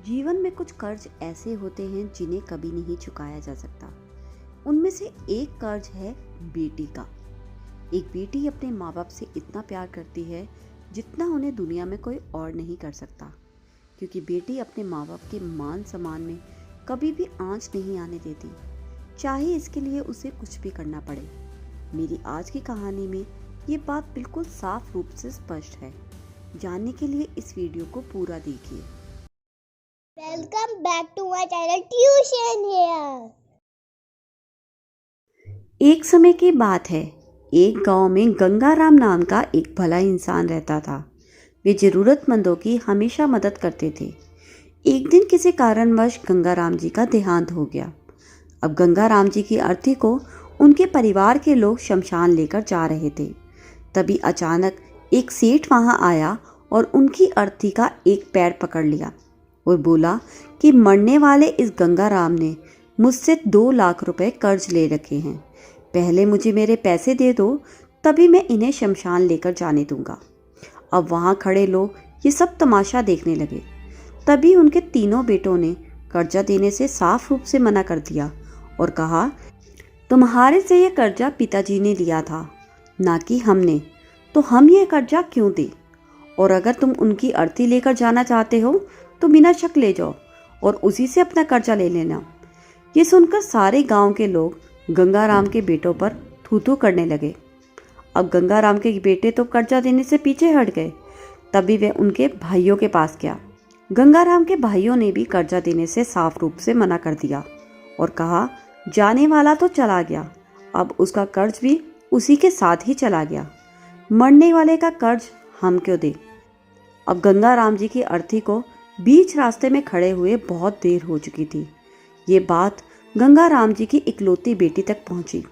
जीवन में कुछ कर्ज ऐसे होते हैं जिन्हें कभी नहीं चुकाया जा सकता। उनमें से एक कर्ज है बेटी का। एक बेटी अपने माँ बाप से इतना प्यार करती है जितना उन्हें दुनिया में कोई और नहीं कर सकता, क्योंकि बेटी अपने माँ बाप के मान सम्मान में कभी भी आंच नहीं आने देती, चाहे इसके लिए उसे कुछ भी करना पड़े। मेरी आज की कहानी में ये बात बिल्कुल साफ रूप से स्पष्ट है। जानने के लिए इस वीडियो को पूरा देखिए। Welcome back to my channel Tuition here. एक समय की बात है, एक गांव में गंगाराम नाम का एक भला इंसान रहता था। वे जरूरतमंदों की हमेशा मदद करते थे। एक दिन किसी कारणवश गंगाराम जी का देहांत हो गया। अब गंगाराम जी की अर्थी को उनके परिवार के लोग शमशान लेकर जा रहे थे। तभी अचानक एक सेठ वहां आया और उनकी अर्थी का एक पैर पकड़ लिया और बोला कि मरने वाले इस गंगाराम ने मुझसे 2 लाख रुपए कर्ज ले रखे हैं। पहले मुझे मेरे पैसे दे दो, तभी मैं इन्हें शमशान लेकर जाने दूंगा। अब वहाँ खड़े लोग ये सब तमाशा देखने लगे। तभी उनके तीनों बेटों ने कर्जा देने से साफ रूप से मना कर दिया और कहा, तुम्हारे से ये कर्जा पिताजी ने लिया था, ना कि हमने, तो हम ये कर्जा क्यों दें? और अगर तुम उनकी अर्थी लेकर जाना चाहते हो तो बिना शक ले जाओ और उसी से अपना कर्जा ले लेना। ये सुनकर सारे गांव के लोग गंगाराम के बेटों पर थू-थू करने लगे। अब गंगाराम के बेटे तो कर्जा देने से पीछे हट गए। तभी वे उनके भाइयों के पास गया। गंगाराम के भाइयों ने भी कर्जा देने से साफ रूप से मना कर दिया और कहा, जाने वाला तो चला गया, अब उसका कर्ज भी उसी के साथ ही चला गया। मरने वाले का कर्ज हम क्यों दें? अब गंगाराम जी की अर्थी को बीच रास्ते में खड़े हुए बहुत देर हो चुकी थी। ये बात गंगाराम जी की इकलौती बेटी तक पहुंची।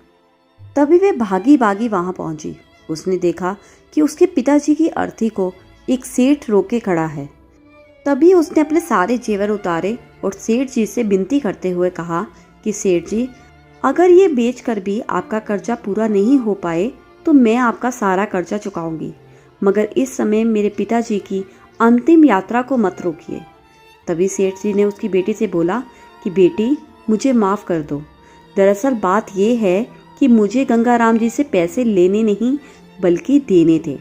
तभी वे भागी भागी वहां पहुंची। उसने देखा कि उसके पिताजी की अर्थी को एक सेठ रोके खड़ा है। तभी उसने अपने सारे जेवर उतारे और सेठ जी से विनती करते हुए कहा कि सेठ जी, अगर ये बेच कर भी आपका कर्जा पूरा नहीं हो पाए तो मैं आपका सारा कर्जा चुकाऊंगी, मगर इस समय मेरे पिताजी की अंतिम यात्रा को मत रोकिए। तभी सेठ जी ने उसकी बेटी से बोला कि बेटी, मुझे माफ़ कर दो। दरअसल बात यह है कि मुझे गंगाराम जी से पैसे लेने नहीं बल्कि देने थे।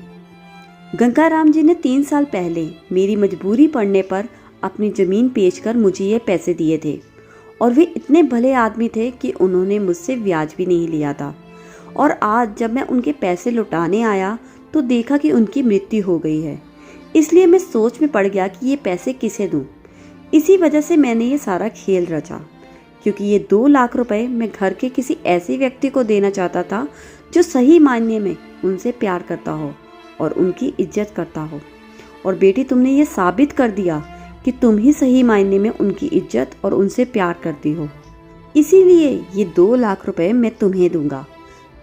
गंगाराम जी ने 3 साल पहले मेरी मजबूरी पड़ने पर अपनी ज़मीन बेचकर मुझे ये पैसे दिए थे और वे इतने भले आदमी थे कि उन्होंने मुझसे ब्याज भी नहीं लिया था। और आज जब मैं उनके पैसे लौटाने आया तो देखा कि उनकी मृत्यु हो गई है। इसलिए मैं सोच में पड़ गया कि ये पैसे किसे दूं। इसी वजह से मैंने ये सारा खेल रचा, क्योंकि ये 2 लाख रुपए मैं घर के किसी ऐसे व्यक्ति को देना चाहता था जो सही मायने में उनसे प्यार करता हो और उनकी इज्जत करता हो। और बेटी, तुमने ये साबित कर दिया कि तुम ही सही मायने में उनकी इज्जत और उनसे प्यार करती हो। इसीलिए ये 2 लाख रुपए मैं तुम्हें दूंगा।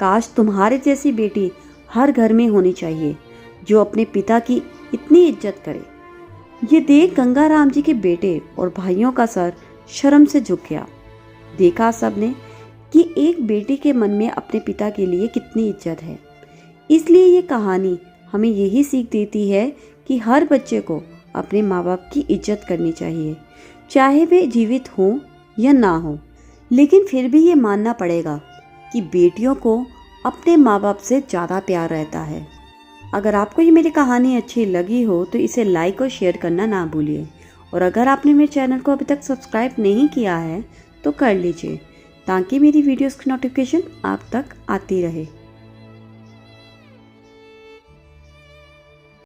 काश तुम्हारे जैसी बेटी हर घर में होनी चाहिए जो अपने पिता की इतनी इज्जत करे। ये देख गंगाराम जी के बेटे और भाइयों का सर शर्म से झुक गया। देखा सबने कि एक बेटी के मन में अपने पिता के लिए कितनी इज्जत है। इसलिए ये कहानी हमें यही सीख देती है कि हर बच्चे को अपने माँ बाप की इज्जत करनी चाहिए, चाहे वे जीवित हों या ना हो। लेकिन फिर भी ये मानना पड़ेगा कि बेटियों को अपने माँ बाप से ज़्यादा प्यार रहता है। अगर आपको ये मेरी कहानी अच्छी लगी हो तो इसे लाइक और शेयर करना ना भूलिए। और अगर आपने मेरे चैनल को अभी तक सब्सक्राइब नहीं किया है तो कर लीजिए, ताकि मेरी वीडियोस की नोटिफिकेशन आप तक आती रहे।